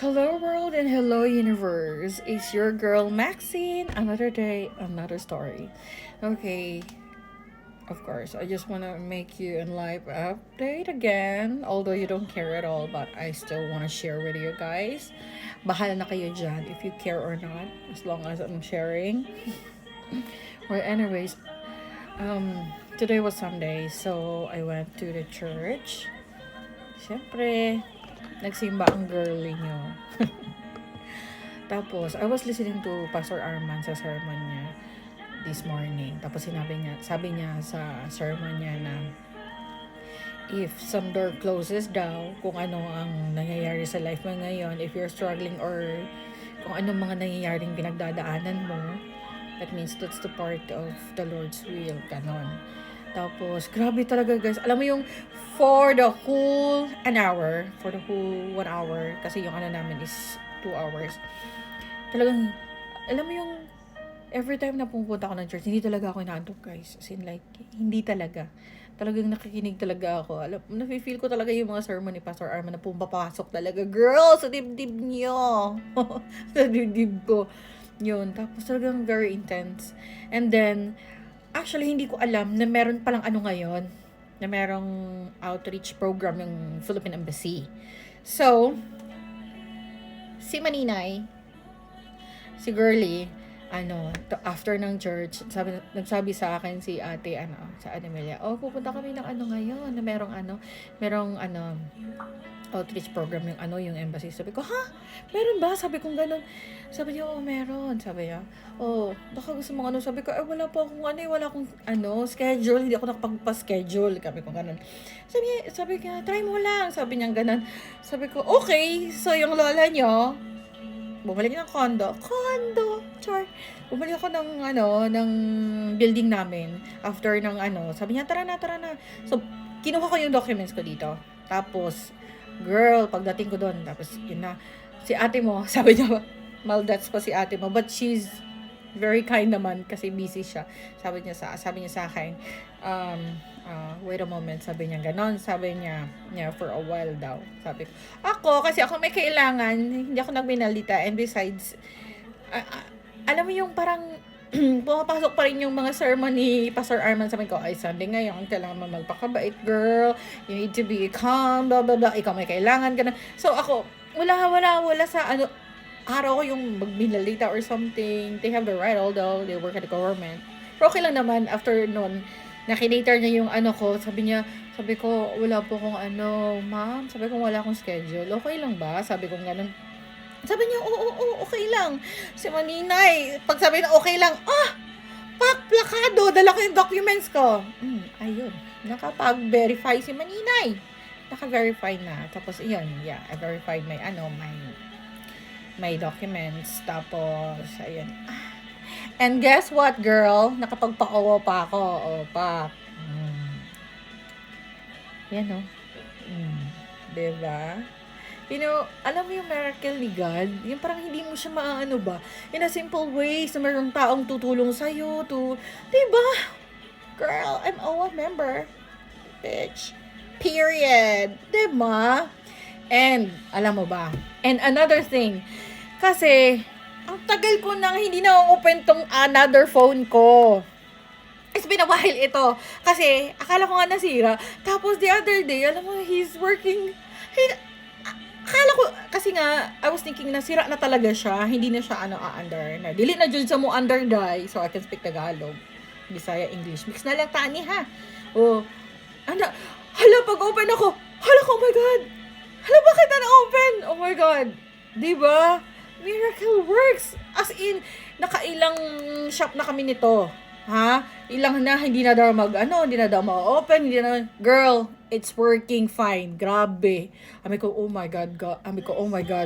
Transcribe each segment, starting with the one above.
Hello world and hello universe. It's your girl Maxine. Another day, another story. Okay, of course, I just want to make you a live update again. Although you don't care at all, but I still want to share with you guys. Bahala na kayo dyan if you care or not, as long as I'm sharing. Well, anyways, today was Sunday, so I went to the church. Siyempre, nagsimba ang girly nyo. Tapos, I was listening to Pastor Arman sa sermon niya this morning. Tapos sabi niya sa sermon niya na if some door closes daw, kung ano ang nangyayari sa life mo ngayon, if you're struggling or kung anong mga nangyayaring pinagdadaanan mo, that means that's the part of the Lord's will, ganon. Tapos, grabe talaga guys. Alam mo yung for the whole 1 hour, kasi yung ano namin is 2 hours. Talagang, alam mo yung every time na pumunta ako ng church, hindi talaga ako inaantok guys. As in like, hindi talaga. Talagang nakikinig talaga ako. Nafe-feel ko talaga yung mga sermon ni Pastor Arman na pumapasok talaga. Girl, sa dibdib niyo. Sa dibdib ko. Yun. Tapos talagang very intense. And then, actually, hindi ko alam na meron palang ano ngayon, na merong outreach program ng Philippine Embassy. So, si Maninay, si Girly, after ng church, nagsabi sa akin si ate, sa Amelia, pupunta kami ng ngayon, na merong outreach program yung embassy. Sabi ko, ha? Meron ba? Sabi ko ganun. Sabi niya, meron. Sabi niya, baka gusto mong Sabi ko, wala po akong wala akong schedule. Hindi ako nakapagpa-schedule. Sabi ko ganun. Sabi niya, try mo lang. Sabi niya ganun. Sabi ko, okay. So, yung lola niyo, bumalik ng condo. Char. Bumalik ako ng building namin. After ng sabi niya, tara na. So, kinuha ko yung documents ko dito. Tapos, girl, pagdating ko doon, tapos yun na, si ate mo, sabi niya, maldats pa si ate mo, but she's very kind naman kasi busy siya. Sabi niya sa akin, wait a moment, sabi niya ganon, sabi niya for a while daw. Sabi ko, kasi ako may kailangan, hindi ako nagbinalita, and besides, alam mo yung parang, pumapasok pa rin yung mga sermon ni Pastor Arman. Sabi ko, Sunday ngayon, kailangan mo magpakabait, girl. You need to be calm, blah, blah, blah. Ikaw may kailangan ka na. So, ako, wala sa araw ko yung magbinalita or something. They have the right, although they work at the government. Pero okay lang naman, after nun, nakinater niya yung ko. Sabi ko, wala po akong ma'am. Sabi ko, wala akong schedule. Okay lang ba? Sabi ko, ganun. Sabi niya, oo, okay lang. Si Maninay, pag sabi na okay lang, plakado, dala ko yung documents ko. Ayun, nakapag-verify si Maninay. Naka-verify na. Tapos, yun, I verified my documents. Tapos, ayun. And guess what, girl? Nakapagpa-owa pa ako. Yan, diba? Alam mo yung miracle ni God, yung parang hindi mo siya maano ba, in a simple ways, na mayroong taong tutulong sa'yo, diba? Girl, I'm OWA member. Bitch. Period. Diba? And, alam mo ba? And another thing, kasi, ang tagal ko nang hindi na-open tong another phone ko. It's been a while ito. Kasi, akala ko nga nasira. Tapos, the other day, alam mo, he's working, akala ko, kasi nga, I was thinking na sira na talaga siya, hindi na siya under, na dili na dyan sa mo under die, so I can speak Tagalog, Bisaya, English, mix na lang tani ha. Hala, pag open ako, oh my God, bakit na open? Oh my God, diba? Miracle works, as in, nakailang shop na kami nito, ha? Ilang na, hindi na daw ma-open, girl, it's working fine. Grabe. Sabi ko, oh my God,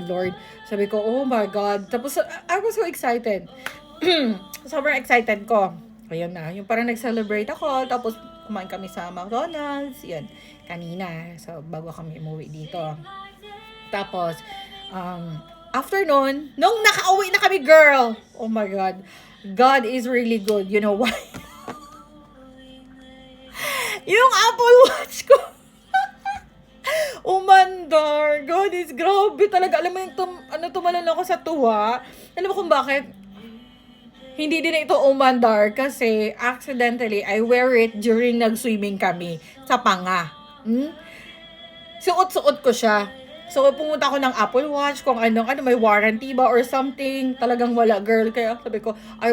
Lord. Sabi ko, oh my God. Tapos, I was so excited. Sobrang excited ko. Ayun na. Yung parang nag-celebrate ako. Tapos, kumain kami sa McDonald's. Yan. Kanina. So, bago kami umuwi dito. Tapos, after nun, nung nakauwi na kami, girl. Oh my God. God is really good. You know why? Yung Apple Watch ko. Umandar. God Daddy, grabe talaga. Alam mo yung tumalon ako sa tuwa. Alam mo kung bakit? Hindi din ito umandar kasi accidentally, I wear it during nag-swimming kami sa panga. Suot-suot ko siya. So, pumunta ako ng Apple Watch kung ano, may warranty ba or something. Talagang wala, girl. Kaya sabi ko, I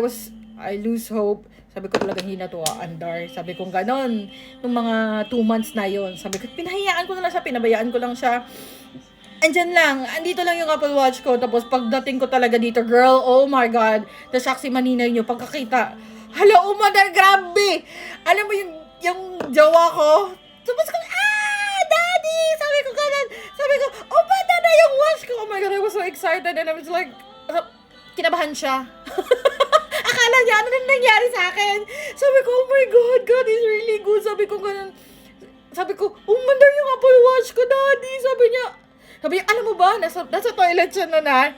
lose hope. Sabi ko talagang hindi na to andar. Sabi ko ganon. Nung mga 2 months na yon, sabi ko, pinahayaan ko na lang siya, pinabayaan ko lang siya. Andyan lang, andito lang yung Apple Watch ko. Tapos pagdating ko talaga dito, girl, oh my God. Nashock si Maninay nyo pagkakita. Hala, oh my God, grabe. Alam mo yung jawa ko. Tapos ko, Daddy! Sabi ko ganun. Sabi ko, oh, bata na yung watch ko. Oh my God, I was so excited. And I was like, kinabahan siya. Akala niya, ano nang nangyari sa akin? Sabi ko, oh my God, God is really good. Sabi ko ganun. Sabi ko, umandar yung Apple Watch ko, Daddy. Sabi niya, alam mo ba, nasa toilet siya na.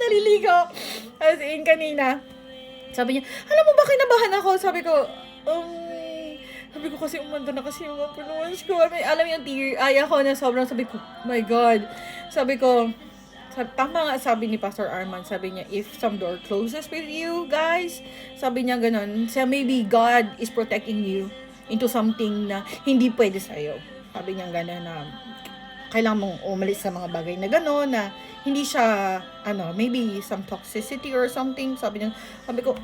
Naliligo. As in, kanina. Sabi niya, alam mo ba, kinabahan ako? Sabi ko kasi umanda na kasi yung Apple Watch ko. Alam mo yung tear, ako na sobrang, sabi ko, my God. Sabi ko, tama nga sabi ni Pastor Arman, sabi niya, if some door closes with you, guys, sabi niya ganun, maybe God is protecting you into something na hindi pwede sa'yo. Sabi niya ganun na, kailangan mong umalis sa mga bagay na gano'n, na hindi siya, maybe some toxicity or something. Sabi ko,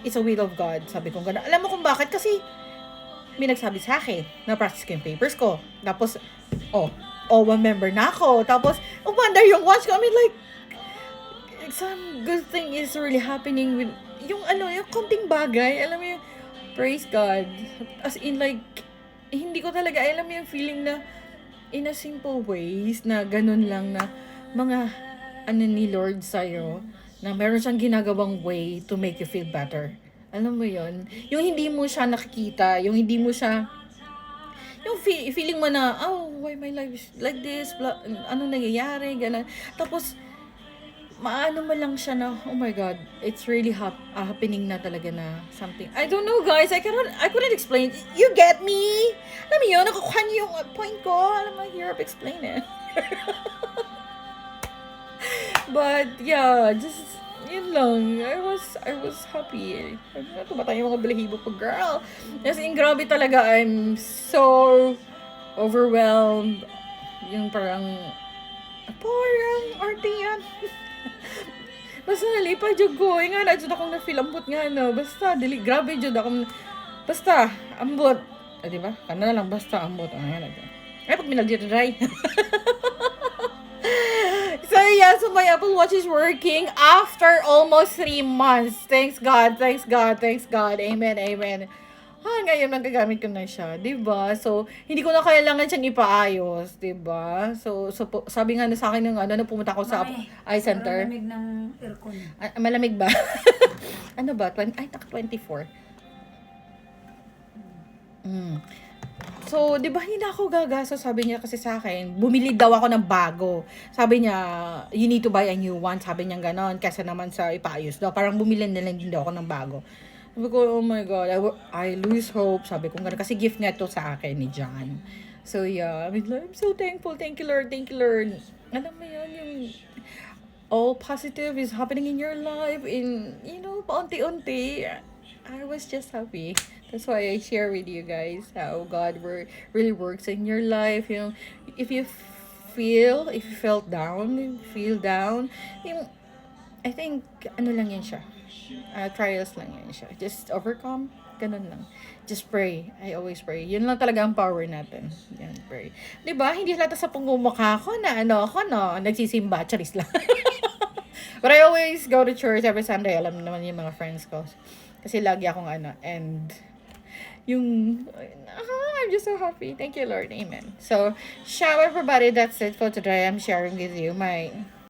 it's a will of God. Sabi ko gano'n. Alam mo kung bakit? Kasi, may nagsabi sa akin, na-practice ko yung papers ko. Tapos, one member na ako. Tapos, umandar yung watch ko. I mean, like, some good thing is really happening with, yung konting bagay. Alam mo yung, praise God. As in, like, hindi ko talaga, alam mo yung feeling na, in a simple ways, na ganun lang na, mga, ni Lord sa'yo, na meron siyang ginagawang way to make you feel better. Alam mo yon, yung hindi mo siya nakikita, yung hindi mo siya, yung feeling mo na, why my life is like this, ano nangyayari, gano'n. Tapos, maano mo lang siya na, oh my God, it's really happening na talaga na something. I don't know, guys, I couldn't explain. You get me? Alam mo yun, nakukuha niyo yung point ko. Alam mo, hirap explain eh. But, yeah, just, yun lang. I was happy. Tumatay yung mga balahibo ko, girl. As in, grabe talaga. I'm so overwhelmed. Yung parang arte yan. Basta nalipay dyan ko. Nga na, dyan akong nafilambot nga, Basta, grabe dyan akong, basta, ambot. Diba? Kana na lang, basta, ambot. Ayan, ay, pag minagdito dry. So yeah, so my Apple Watch is working after almost 3 months. Thanks God. Amen. Ngayon nagagamit ko na siya, 'di ba? So hindi ko na kailangan siyang ipaayos, 'di ba? So sabi nga na sa akin ng na pumunta ako sa eye center. Malamig ng aircon. Malamig ba? Ano ba? 24. So, di ba hindi na ako gagaso? Sabi niya kasi sa akin, bumili daw ako ng bago. Sabi niya, you need to buy a new one. Sabi niya ganon, kasi naman sa ipaayos daw. Parang bumili na lang din daw ako ng bago. Sabi ko, oh my God, I lose hope. Sabi ko ganon, kasi gift nga to sa akin ni John. So, yeah, I'm so thankful. Thank you, Lord. Alam mo yun, yung all positive is happening in your life. Paunti-unti. I was just happy. That's why I share with you guys how God really works in your life. If you feel down, I think, lang yan siya. Trials lang yan siya. Just overcome. Ganun lang. Just pray. I always pray. Yun lang talaga ang power natin. Yan, pray. Diba? Hindi halata sa pangumukha ko na nagsisimba. Charis lang. But I always go to church every Sunday. Alam naman yung mga friends ko. Kasi lagi akong and I'm just so happy. Thank you, Lord. Amen. So, ciao everybody. That's it for today. I'm sharing with you my